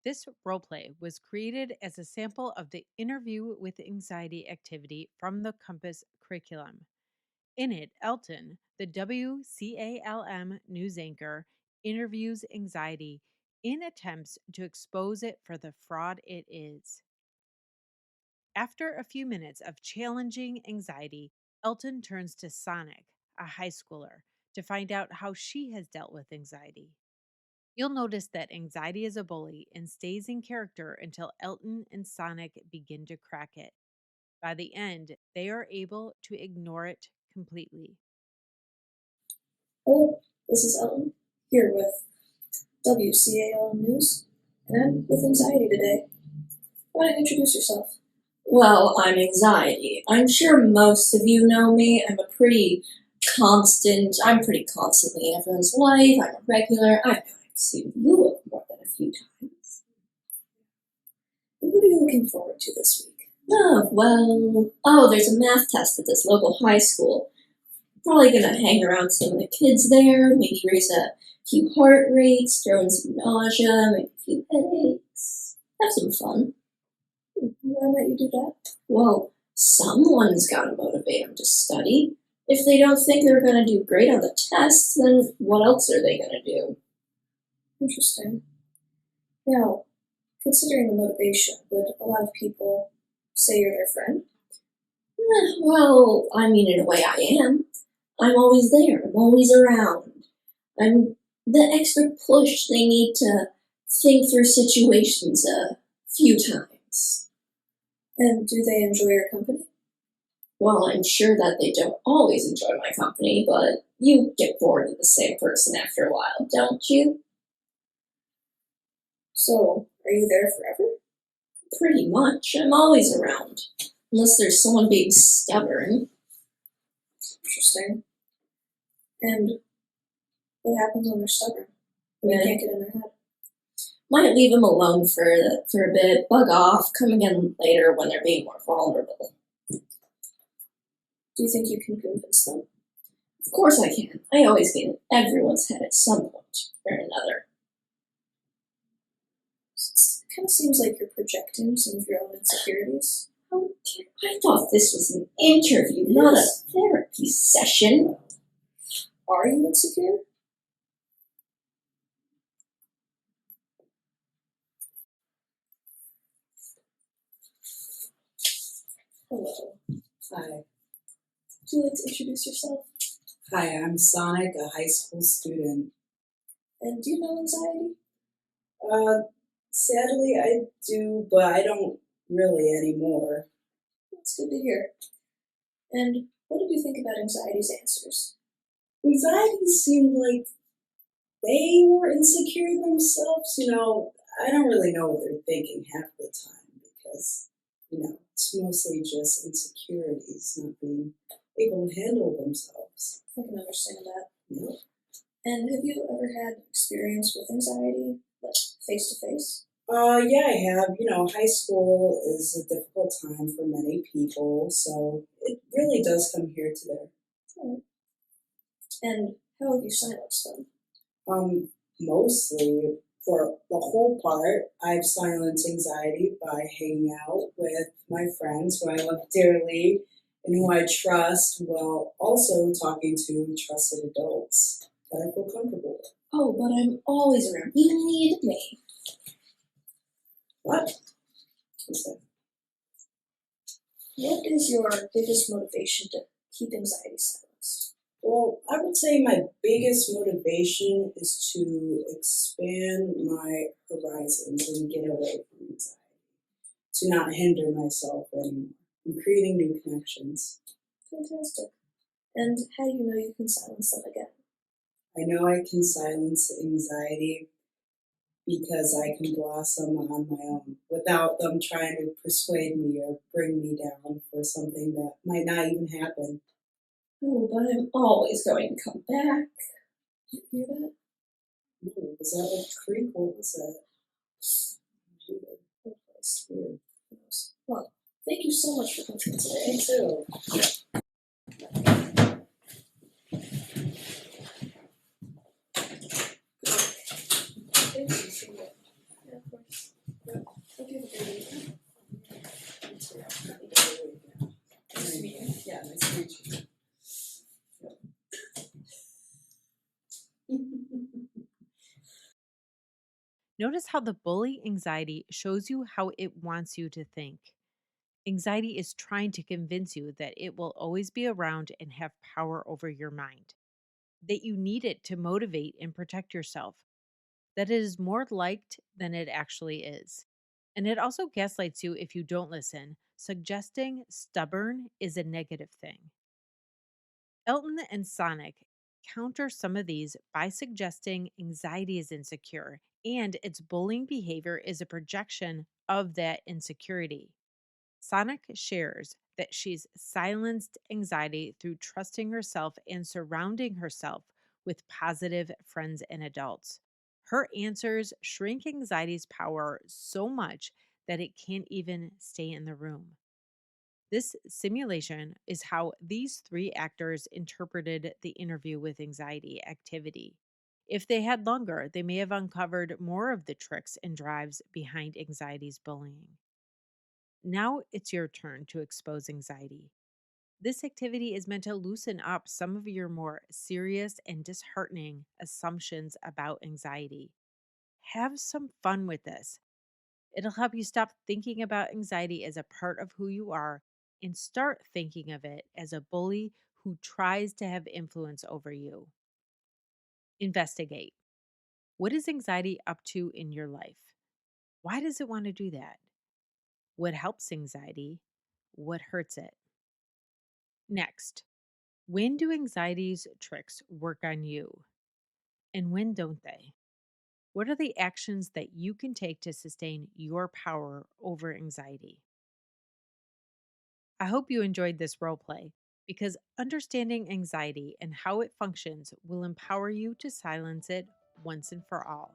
This roleplay was created as a sample of the Interview with Anxiety activity from the Compass curriculum. In it, Elton, the WCALM news anchor, interviews anxiety in attempts to expose it for the fraud it is. After a few minutes of challenging anxiety, Elton turns to Sonic, a high schooler, to find out how she has dealt with anxiety. You'll notice that anxiety is a bully and stays in character until Elton and Sonic begin to crack it. By the end, they are able to ignore it completely. Hello, this is Ellen, here with WCALM News, and I'm with anxiety today. Why don't you introduce yourself? Well, I'm anxiety. I'm sure most of you know me. I'm pretty constantly in everyone's life. I'm a regular. I've seen you more than a few times. And what are you looking forward to this week? There's a math test at this local high school. Probably gonna hang around some of the kids there, maybe raise a few heart rates, throw in some nausea, maybe a few headaches. Have some fun. Why might you do that? Well, someone's gotta motivate them to study. If they don't think they're gonna do great on the test, then what else are they gonna do? Interesting. Now, considering the motivation, would a lot of people say you're their friend? In a way I am. I'm always there. I'm always around. I'm the extra push they need to think through situations a few times. And do they enjoy your company? Well, I'm sure that they don't always enjoy my company, but you get bored of the same person after a while, don't you? So, are you there forever? Pretty much. I'm always around. Unless there's someone being stubborn. Interesting. And what happens when they're stubborn? When you can't get in their head? Might leave them alone for a bit, bug off, come again later when they're being more vulnerable. Do you think you can convince them? Of course I can. I always get in everyone's head at some point or another. It kind of seems like you're projecting some of your own insecurities. I thought this was an interview, not a therapy session. Are you insecure? Hello. Hi. Would you like to introduce yourself? Hi, I'm Sonic, a high school student. And do you know anxiety? Sadly, I do, but I don't really anymore. That's good to hear. And what did you think about anxiety's answers? Anxiety seemed like they were insecure themselves. I don't really know what they're thinking half the time because, it's mostly just insecurities, not being able to handle themselves. I can understand that. Yeah. And have you ever had experience with anxiety, like face-to-face? Yeah, I have. High school is a difficult time for many people, so it really does come here to there. Right. And how have you silenced them? Mostly, for the whole part, I've silenced anxiety by hanging out with my friends who I love dearly and who I trust, while also talking to trusted adults that I feel comfortable with. Oh, but I'm always around. You need me. What? What's that? What is your biggest motivation to keep anxiety silenced? Well, I would say my biggest motivation is to expand my horizons and get away from anxiety, to not hinder myself anymore, and creating new connections. Fantastic. And how do you know you can silence them again? I know I can silence anxiety because I can blossom on my own without them trying to persuade me or bring me down for something that might not even happen. Oh, but I'm always going to come back. You hear that? Ooh, was that like a creek? What was that? Weird. Well, thank you so much for coming today. Me too. Thank you. Yeah, of course. Notice how the bully anxiety shows you how it wants you to think. Anxiety is trying to convince you that it will always be around and have power over your mind, that you need it to motivate and protect yourself, that it is more liked than it actually is. And it also gaslights you if you don't listen, suggesting stubborn is a negative thing. Elton and Sonic counter some of these by suggesting anxiety is insecure and its bullying behavior is a projection of that insecurity. Sonic shares that she's silenced anxiety through trusting herself and surrounding herself with positive friends and adults. Her answers shrink anxiety's power so much that it can't even stay in the room. This simulation is how these three actors interpreted the interview with anxiety activity. If they had longer, they may have uncovered more of the tricks and drives behind anxiety's bullying. Now it's your turn to expose anxiety. This activity is meant to loosen up some of your more serious and disheartening assumptions about anxiety. Have some fun with this. It'll help you stop thinking about anxiety as a part of who you are and start thinking of it as a bully who tries to have influence over you. Investigate. What is anxiety up to in your life? Why does it want to do that? What helps anxiety? What hurts it? Next, when do anxiety's tricks work on you? And when don't they? What are the actions that you can take to sustain your power over anxiety? I hope you enjoyed this role play because understanding anxiety and how it functions will empower you to silence it once and for all.